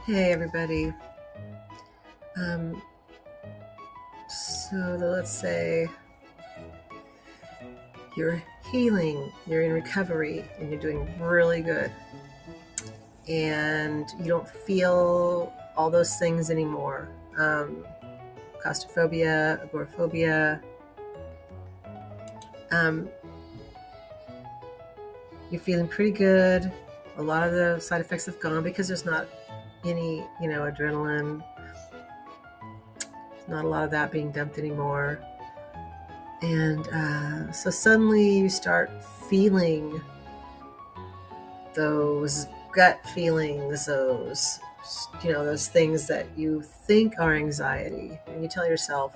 Hey everybody. Um, let's say you're healing, you're in recovery, and you're doing really good, and you don't feel all those things anymore. Claustrophobia, agoraphobia. Um, you're feeling pretty good. A lot of the side effects have gone because there's not any, adrenaline. Not a lot of that being dumped anymore. And so suddenly you start feeling those gut feelings, those things that you think are anxiety. And you tell yourself,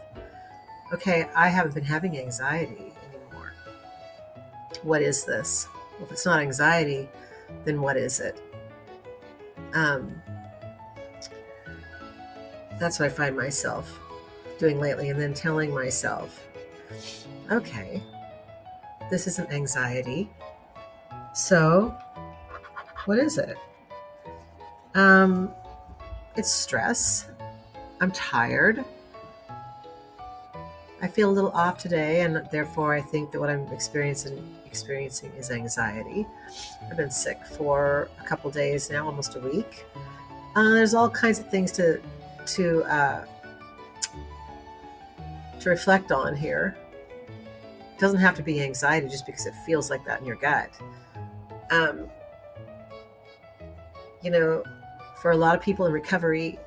okay, I haven't been having anxiety anymore. What is this? Well, if it's not anxiety, then what is it? That's what I find myself doing lately, and then telling myself, okay, this isn't anxiety. So what is it? It's stress. I'm tired. I feel a little off today, and therefore I think that what I'm experiencing is anxiety. I've been sick for a couple days now, almost a week. There's all kinds of things to reflect on here. It doesn't have to be anxiety just because it feels like that in your gut. For a lot of people in recovery,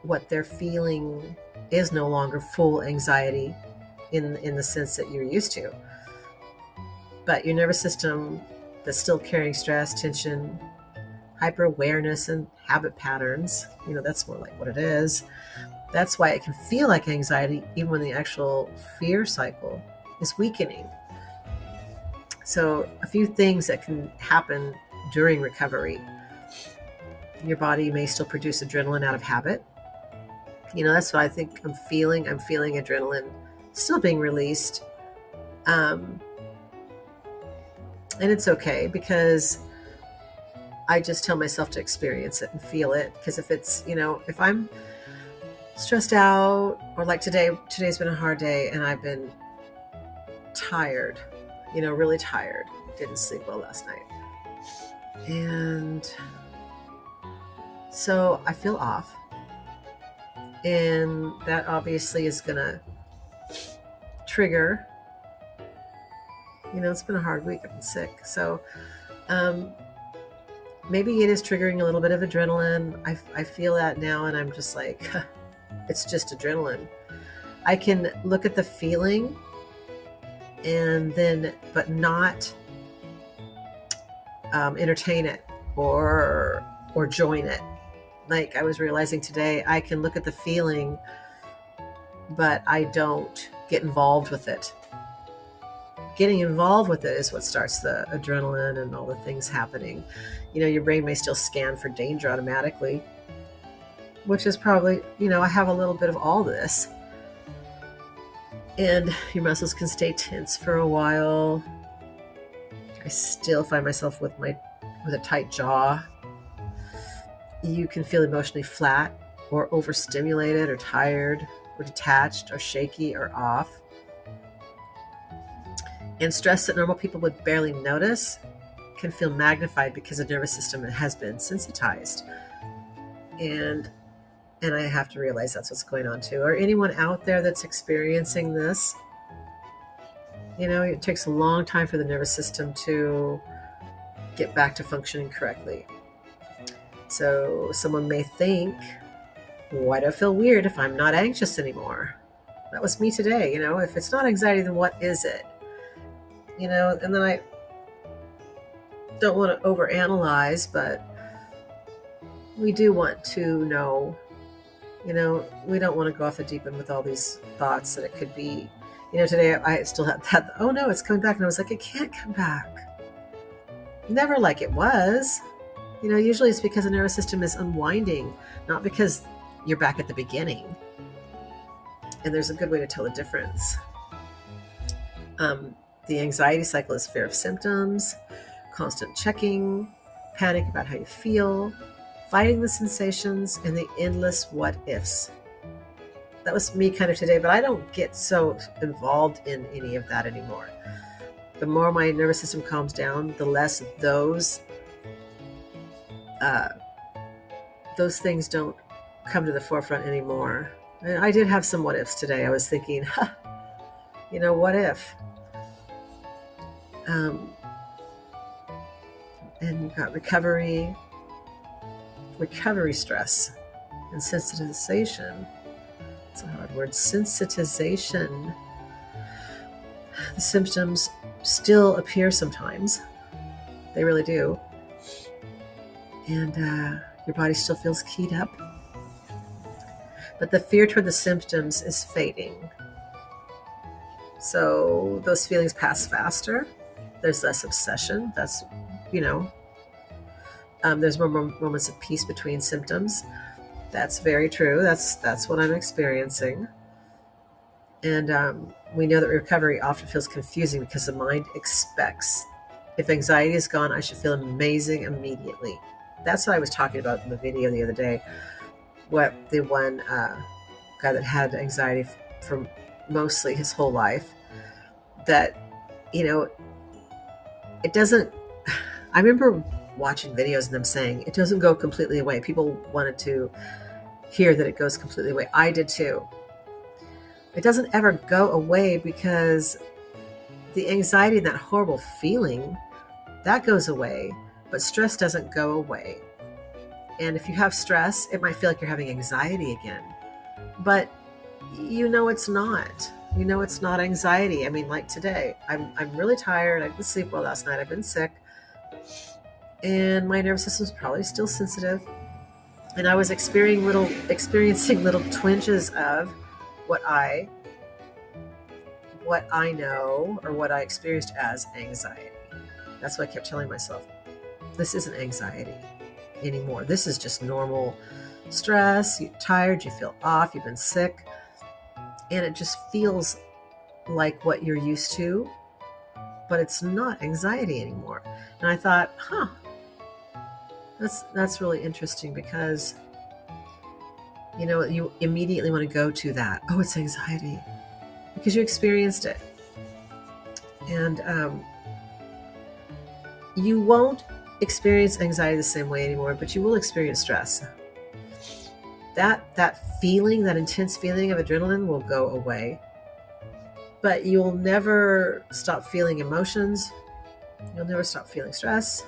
what they're feeling is no longer full anxiety in the sense that you're used to. But your nervous system that's still carrying stress, tension, hyper-awareness, and habit patterns, that's more like what it is. That's why it can feel like anxiety even when the actual fear cycle is weakening. So a few things that can happen during recovery. Your body may still produce adrenaline out of habit. That's what I think I'm feeling. I'm feeling adrenaline still being released. And it's okay because I just tell myself to experience it and feel it. Because if I'm stressed out, or like today's been a hard day and I've been tired, really tired. Didn't sleep well last night. And so I feel off. And that obviously is going to trigger. It's been a hard week. I've been sick. So maybe it is triggering a little bit of adrenaline. I feel that now, and I'm just like, it's just adrenaline. I can look at the feeling but not entertain it or join it. Like I was realizing today, I can look at the feeling, but I don't get involved with it. Getting involved with it is what starts the adrenaline and all the things happening. Your brain may still scan for danger automatically, which is probably, I have a little bit of all this. And your muscles can stay tense for a while. I still find myself with a tight jaw. You can feel emotionally flat or overstimulated or tired or detached or shaky or off. And stress that normal people would barely notice can feel magnified because the nervous system has been sensitized. And I have to realize that's what's going on too. Or anyone out there that's experiencing this, it takes a long time for the nervous system to get back to functioning correctly. So someone may think, why do I feel weird if I'm not anxious anymore? That was me today. If it's not anxiety, then what is it? And then I don't want to overanalyze, but we do want to know. We don't want to go off the deep end with all these thoughts that it could be. Today I still had that, oh no, it's coming back. And I was like, it can't come back. Never like it was. Usually it's because the nervous system is unwinding, not because you're back at the beginning. And there's a good way to tell the difference. The anxiety cycle is fear of symptoms, constant checking, panic about how you feel, fighting the sensations and the endless what ifs. That was me kind of today, but I don't get so involved in any of that anymore. The more my nervous system calms down, the less uh, those things don't come to the forefront anymore. And I did have some what ifs today. I was thinking, what if? And you've got recovery stress, and sensitization. It's a hard word. Sensitization. The symptoms still appear sometimes. They really do. And your body still feels keyed up. But the fear toward the symptoms is fading. So those feelings pass faster. There's less obsession. That's, there's more moments of peace between symptoms. That's very true. That's what I'm experiencing. And we know that recovery often feels confusing because the mind expects, if anxiety is gone, I should feel amazing immediately. That's what I was talking about in the video the other day. What the one guy that had anxiety for mostly his whole life, that, it doesn't, I remember watching videos and them saying it doesn't go completely away. People wanted to hear that it goes completely away. I did too. It doesn't ever go away because the anxiety and that horrible feeling, that goes away, but stress doesn't go away. And if you have stress, it might feel like you're having anxiety again, but it's not. It's not anxiety. I mean, like today, I'm really tired. I didn't sleep well last night. I've been sick, and my nervous system's probably still sensitive. And I was experiencing little twinges of what I know, or what I experienced as anxiety. That's what I kept telling myself. This isn't anxiety anymore. This is just normal stress. You're tired, you feel off, you've been sick, and it just feels like what you're used to, but it's not anxiety anymore. And I thought, that's really interesting, because you immediately want to go to that. Oh, it's anxiety, because you experienced it. And you won't experience anxiety the same way anymore, but you will experience stress. That feeling, that intense feeling of adrenaline, will go away, but you'll never stop feeling emotions. You'll never stop feeling stress.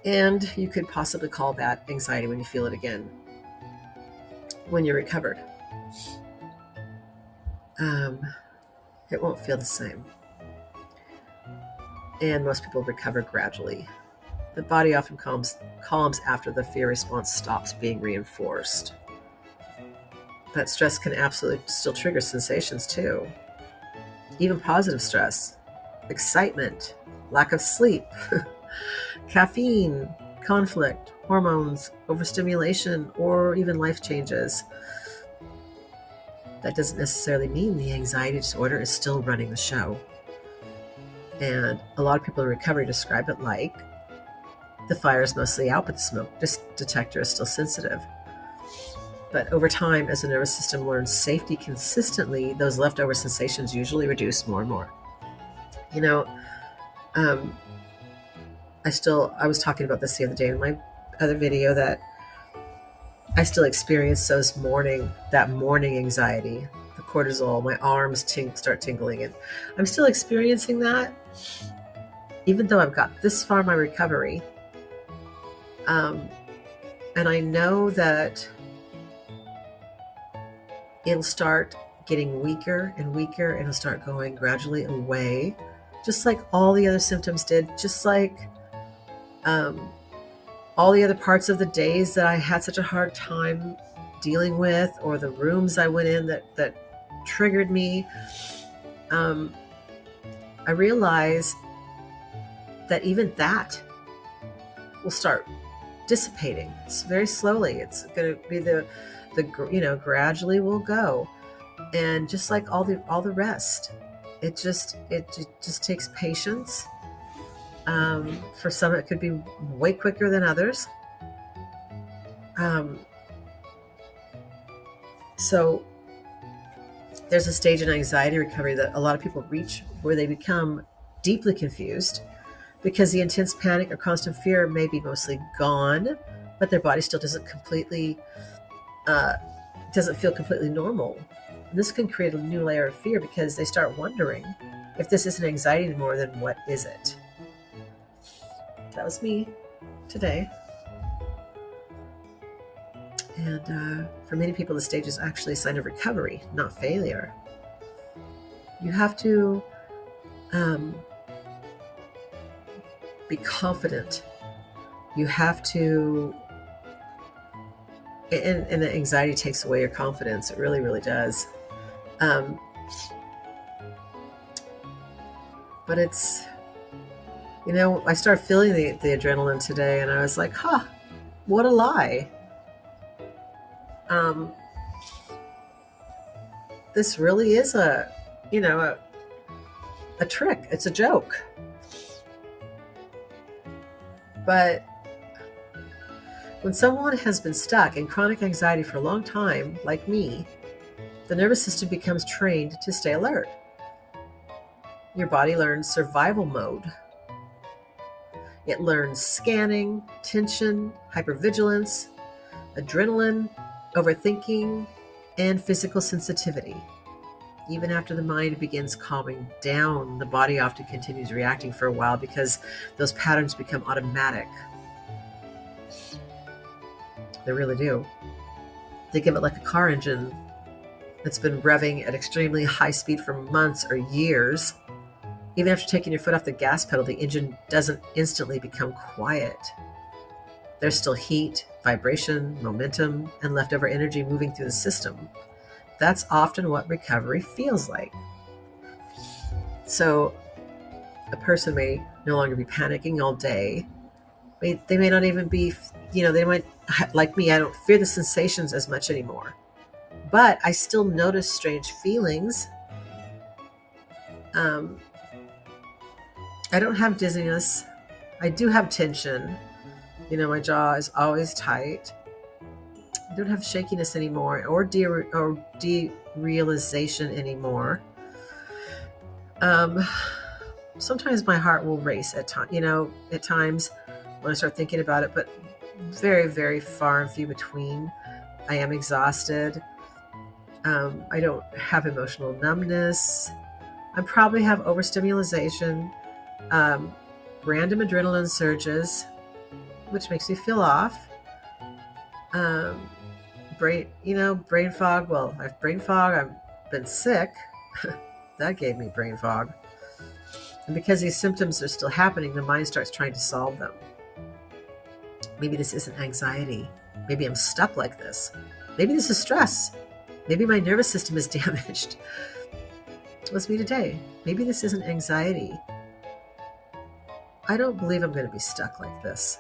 And you could possibly call that anxiety when you feel it again, when you're recovered. It won't feel the same. And most people recover gradually. The body often calms after the fear response stops being reinforced. But stress can absolutely still trigger sensations too. Even positive stress, excitement, lack of sleep, caffeine, conflict, hormones, overstimulation, or even life changes. That doesn't necessarily mean the anxiety disorder is still running the show. And a lot of people in recovery describe it like the fire is mostly out, but the smoke detector is still sensitive. But over time, as the nervous system learns safety consistently, those leftover sensations usually reduce more and more. I was talking about this the other day in my other video, that I still experience that morning anxiety, the cortisol, my arms start tingling, and I'm still experiencing that, even though I've got this far in my recovery. And I know that it'll start getting weaker and weaker, and it'll start going gradually away, just like all the other symptoms did, just like all the other parts of the days that I had such a hard time dealing with, or the rooms I went in that triggered me. I realized that even that will start dissipating. It's very slowly. It's going to be the gradually will go, and just like all the rest, it just takes patience For some, it could be way quicker than others. Um, so there's a stage in anxiety recovery that a lot of people reach where they become deeply confused because the intense panic or constant fear may be mostly gone, but their body still uh, doesn't feel completely normal. And this can create a new layer of fear because they start wondering if this isn't anxiety anymore, then what is it? That was me today. And for many people, the stage is actually a sign of recovery, not failure. You have to be confident. You have to, and the anxiety takes away your confidence. It really, really does. But it's, I started feeling the adrenaline today, and I was like, what a lie. This really is a trick. It's a joke. But when someone has been stuck in chronic anxiety for a long time, like me, the nervous system becomes trained to stay alert. Your body learns survival mode. It learns scanning, tension, hypervigilance, adrenaline, overthinking, and physical sensitivity. Even after the mind begins calming down, the body often continues reacting for a while because those patterns become automatic. They really do. Think of it like a car engine that's been revving at extremely high speed for months or years. Even after taking your foot off the gas pedal, the engine doesn't instantly become quiet. There's still heat, vibration, momentum, and leftover energy moving through the system. That's often what recovery feels like. So a person may no longer be panicking all day. They may not even be, they might, like me, I don't fear the sensations as much anymore. But I still notice strange feelings. I don't have dizziness. I do have tension. My jaw is always tight. I don't have shakiness anymore or derealization anymore. Sometimes my heart will race at times when I start thinking about it, but very, very far and few between. I am exhausted. I don't have emotional numbness. I probably have overstimulation, random adrenaline surges, which makes me feel off. Brain fog. Well, I have brain fog. I've been sick. That gave me brain fog. And because these symptoms are still happening, the mind starts trying to solve them. Maybe this isn't anxiety. Maybe I'm stuck like this. Maybe this is stress. Maybe my nervous system is damaged. It was me today. Maybe this isn't anxiety. I don't believe I'm going to be stuck like this.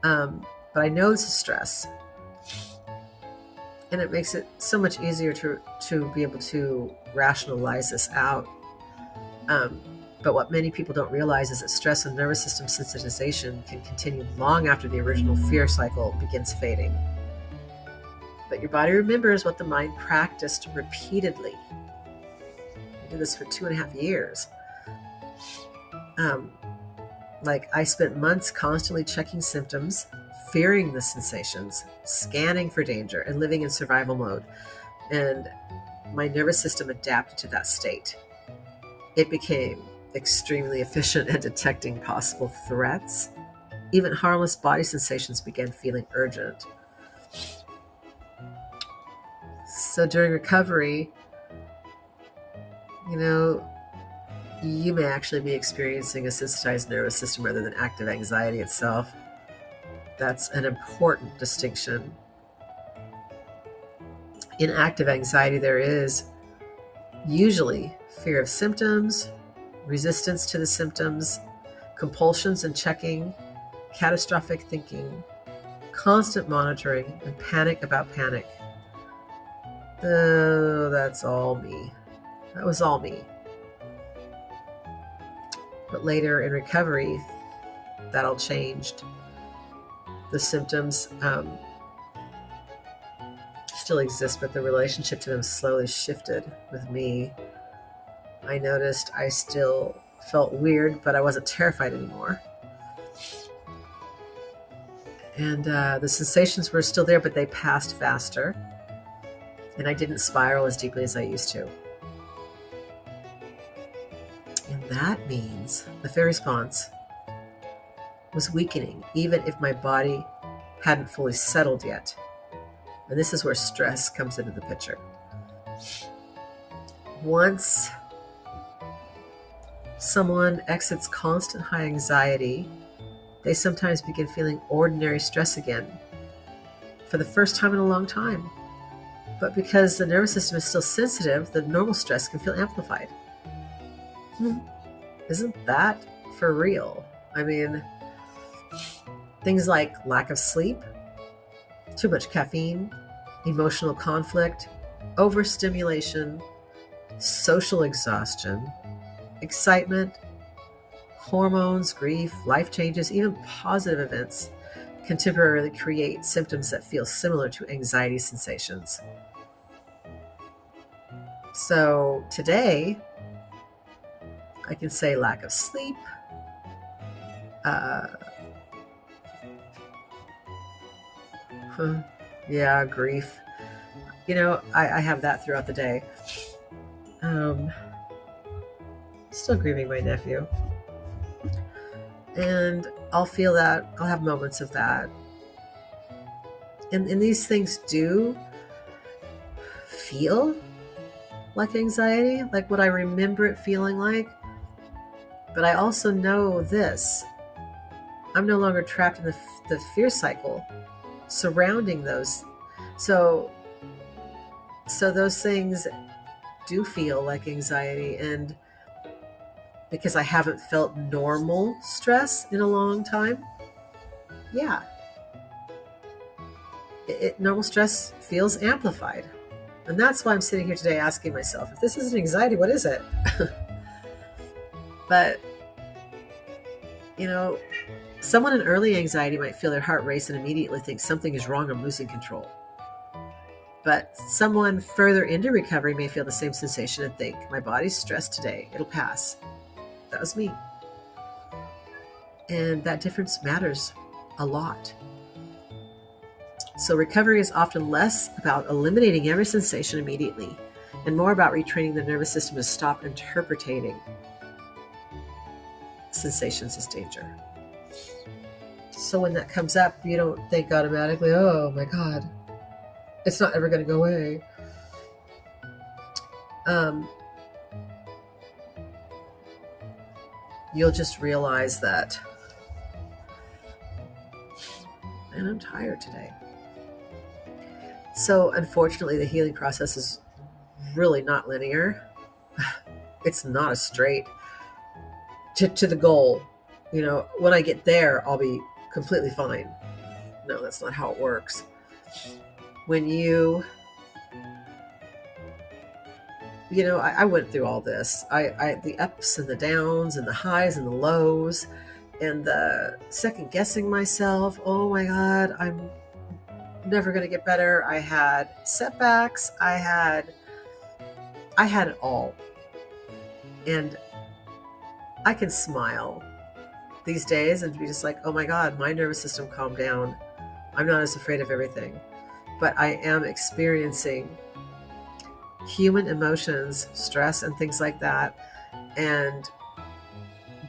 But I know this is stress. And it makes it so much easier to be able to rationalize this out. But what many people don't realize is that stress and nervous system sensitization can continue long after the original fear cycle begins fading. But your body remembers what the mind practiced repeatedly. I did this for 2.5 years. I spent months constantly checking symptoms, fearing the sensations, scanning for danger, and living in survival mode. And my nervous system adapted to that state. It became extremely efficient at detecting possible threats. Even harmless body sensations began feeling urgent. So during recovery, you may actually be experiencing a sensitized nervous system rather than active anxiety itself. That's an important distinction. In active anxiety, there is usually fear of symptoms, resistance to the symptoms, compulsions in checking, catastrophic thinking, constant monitoring, and panic about panic. Oh, that's all me. That was all me. But later in recovery, that all changed. The symptoms still exist, but the relationship to them slowly shifted with me. I noticed I still felt weird, but I wasn't terrified anymore. And the sensations were still there, but they passed faster. And I didn't spiral as deeply as I used to. And that means the fear response was weakening, even if my body hadn't fully settled yet. And this is where stress comes into the picture. Once someone exits constant high anxiety, they sometimes begin feeling ordinary stress again for the first time in a long time. But because the nervous system is still sensitive, the normal stress can feel amplified. Isn't that for real? I mean, things like lack of sleep, too much caffeine, emotional conflict, overstimulation, social exhaustion, excitement, hormones, grief, life changes, even positive events can temporarily create symptoms that feel similar to anxiety sensations. So today, I can say lack of sleep, grief. I have that throughout the day. Still grieving my nephew. And I'll feel that. I'll have moments of that. And these things do feel like anxiety, like what I remember it feeling like. But I also know this. I'm no longer trapped in the fear cycle surrounding those. So those things do feel like anxiety, and because I haven't felt normal stress in a long time, normal stress feels amplified. And that's why I'm sitting here today asking myself, if this isn't anxiety, what is it? But, someone in early anxiety might feel their heart race and immediately think something is wrong, I'm losing control. But someone further into recovery may feel the same sensation and think, my body's stressed today, it'll pass. That was me. And that difference matters a lot. So recovery is often less about eliminating every sensation immediately and more about retraining the nervous system to stop interpreting sensations as danger. So when that comes up, you don't think automatically, oh my God, it's not ever going to go away. You'll just realize that, man, I'm tired today. So unfortunately, the healing process is really not linear. It's not a straight to the goal. When I get there, I'll be completely fine. No, that's not how it works. When I went through all this. The ups and the downs and the highs and the lows and the second guessing myself. Oh my God, I'm never going to get better. I had setbacks. I had it all. And I can smile these days and be just like, oh my God, my nervous system calmed down. I'm not as afraid of everything. But I am experiencing human emotions, stress, and things like that. And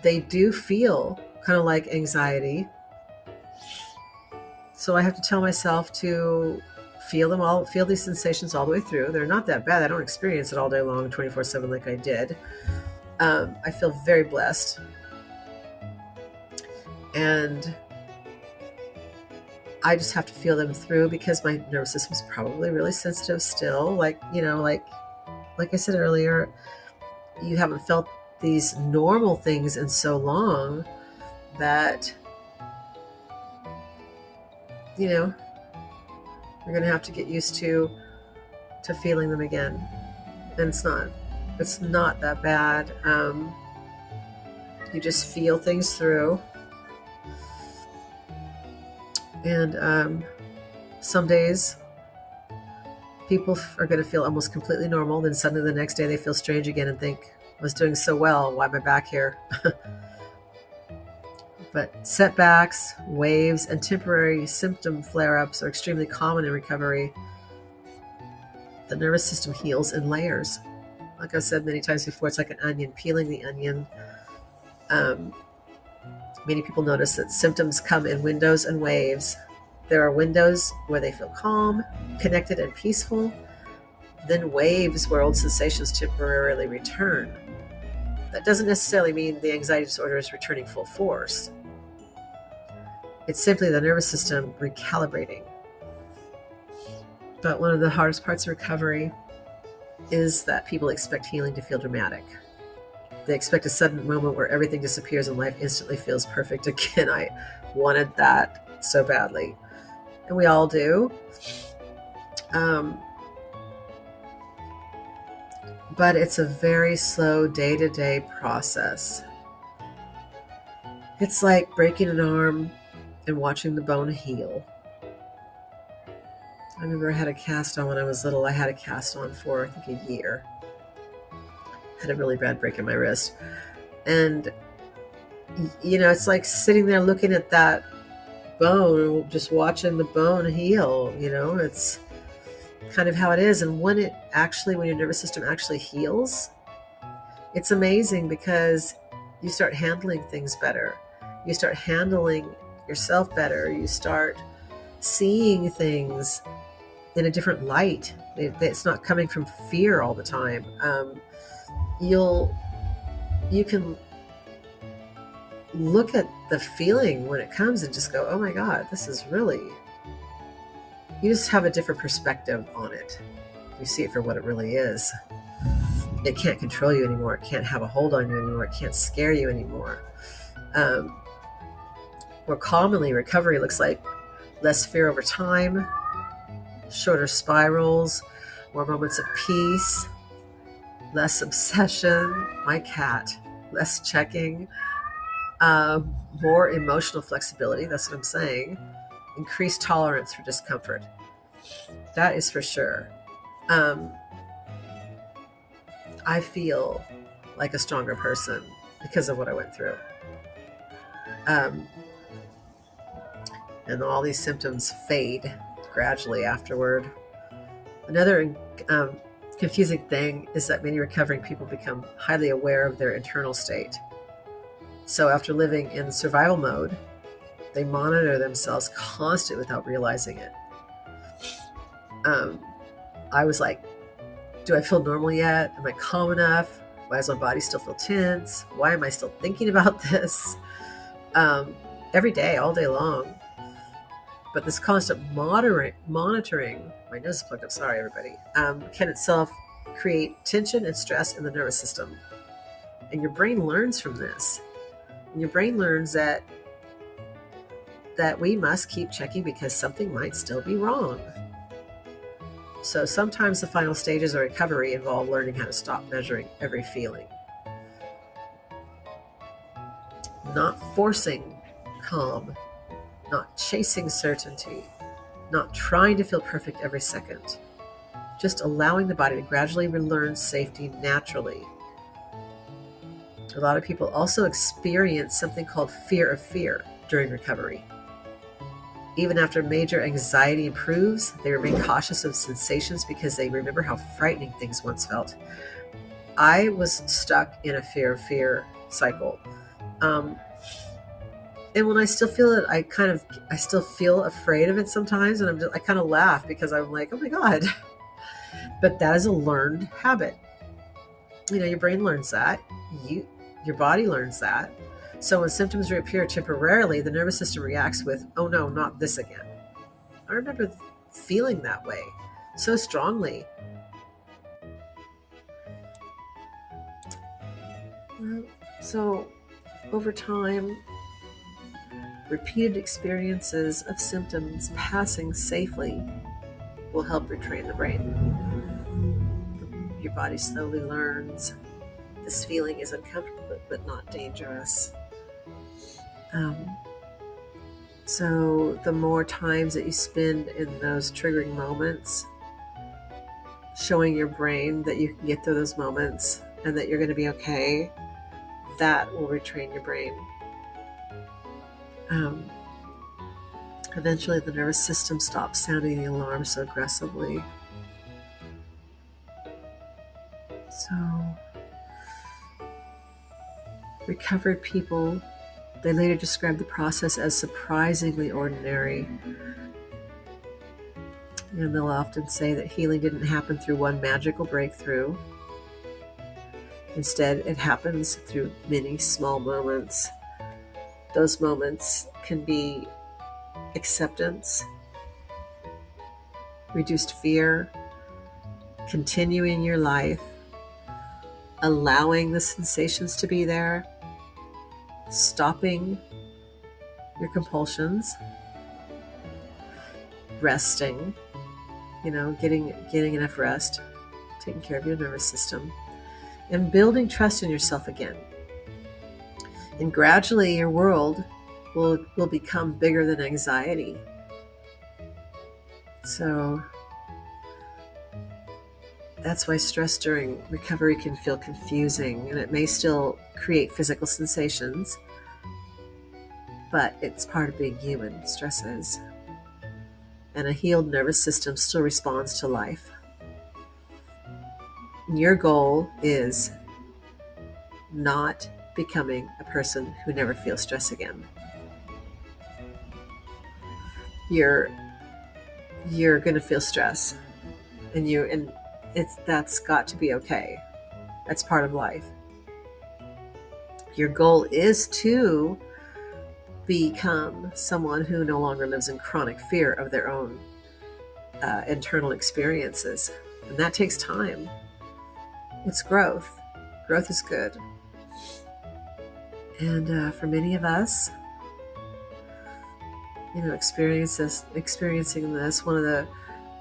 they do feel kind of like anxiety. So I have to tell myself to feel these sensations all the way through. They're not that bad. I don't experience it all day long, 24/7 like I did. I feel very blessed. And I just have to feel them through because my nervous system is probably really sensitive still. Like I said earlier, you haven't felt these normal things in so long that, you're going to have to get used to feeling them again. And it's not that bad. You just feel things through. And some days people are going to feel almost completely normal. Then suddenly the next day they feel strange again and think, I was doing so well. Why am I back here? But setbacks, waves, and temporary symptom flare-ups are extremely common in recovery. The nervous system heals in layers. Like I've said many times before, it's like an onion, peeling the onion. Many people notice that symptoms come in windows and waves. There are windows where they feel calm, connected, and peaceful, then waves where old sensations temporarily return. That doesn't necessarily mean the anxiety disorder is returning full force. It's simply the nervous system recalibrating. But one of the hardest parts of recovery is that people expect healing to feel dramatic. They expect a sudden moment where everything disappears and life instantly feels perfect again. I wanted that so badly. And we all do. But it's a very slow day-to-day process. It's like breaking an arm and watching the bone heal. I remember I had a cast on when I was little. I had a cast on for, I think, a year. Had a really bad break in my wrist. And, it's like sitting there looking at that bone, just watching the bone heal. It's kind of how it is. And when your nervous system actually heals, it's amazing because you start handling things better. You start handling yourself better. You start seeing things in a different light. It's not coming from fear all the time. You can look at the feeling when it comes and just go, oh my God, this is really, you just have a different perspective on it. You see it for what it really is. It can't control you anymore. It can't have a hold on you anymore. It can't scare you anymore. More commonly, recovery looks like less fear over time, shorter spirals, more moments of peace, less obsession, my cat, less checking, more emotional flexibility, that's what I'm saying, increased tolerance for discomfort. That is for sure. I feel like a stronger person because of what I went through. And all these symptoms fade gradually afterward. Another confusing thing is that many recovering people become highly aware of their internal state. So after living in survival mode, they monitor themselves constantly without realizing it. I was like, do I feel normal yet? Am I calm enough? Why does my body still feel tense? Why am I still thinking about this? Every day, all day long. But this constant monitoring, my nose is plugged up, sorry everybody, can itself create tension and stress in the nervous system. And your brain learns from this. And your brain learns that we must keep checking because something might still be wrong. So sometimes the final stages of recovery involve learning how to stop measuring every feeling. Not forcing calm, not chasing certainty, not trying to feel perfect every second, just allowing the body to gradually relearn safety naturally. A lot of people also experience something called fear of fear during recovery. Even after major anxiety improves, they remain cautious of sensations because they remember how frightening things once felt. I was stuck in a fear of fear cycle. And when I still feel it, I still feel afraid of it sometimes, and I kind of laugh because I'm like, oh my God. But that is a learned habit. Your brain learns that. Your body learns that. So when symptoms reappear temporarily, the nervous system reacts with, oh no, not this again. I remember feeling that way so strongly. So over time, repeated experiences of symptoms passing safely will help retrain the brain. Your body slowly learns This feeling is uncomfortable but not dangerous. Um, so the more times that you spend in those triggering moments, showing your brain that you can get through those moments and that you're going to be okay, that will retrain your brain. Eventually, the nervous system stops sounding the alarm so aggressively. So, recovered people, they later describe the process as surprisingly ordinary. And they'll often say that healing didn't happen through one magical breakthrough. Instead, it happens through many small moments. Those moments can be acceptance, reduced fear, continuing your life, allowing the sensations to be there, stopping your compulsions, resting, getting enough rest, taking care of your nervous system, and building trust in yourself again. And gradually your world will become bigger than anxiety. So that's why stress during recovery can feel confusing, and it may still create physical sensations, but it's part of being human, stress is. And a healed nervous system still responds to life. And your goal is not becoming a person who never feels stress again. You're going to feel stress, and that's got to be okay. That's part of life. Your goal is to become someone who no longer lives in chronic fear of their own internal experiences, and that takes time. It's growth. Growth is good. And for many of us, experiencing this, one of the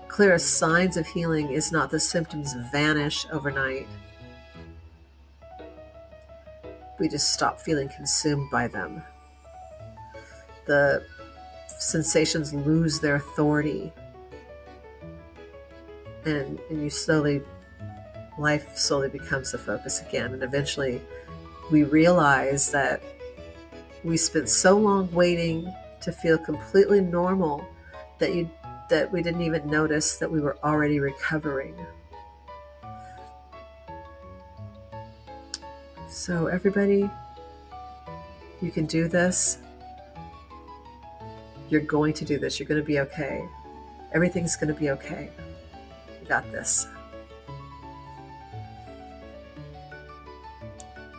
clearest signs of healing is not the symptoms vanish overnight. We just stop feeling consumed by them. The sensations lose their authority, and life slowly becomes the focus again. And eventually we realize that we spent so long waiting to feel completely normal that we didn't even notice that we were already recovering. So everybody, you can do this. You're going to do this. You're going to be okay. Everything's going to be okay. You got this.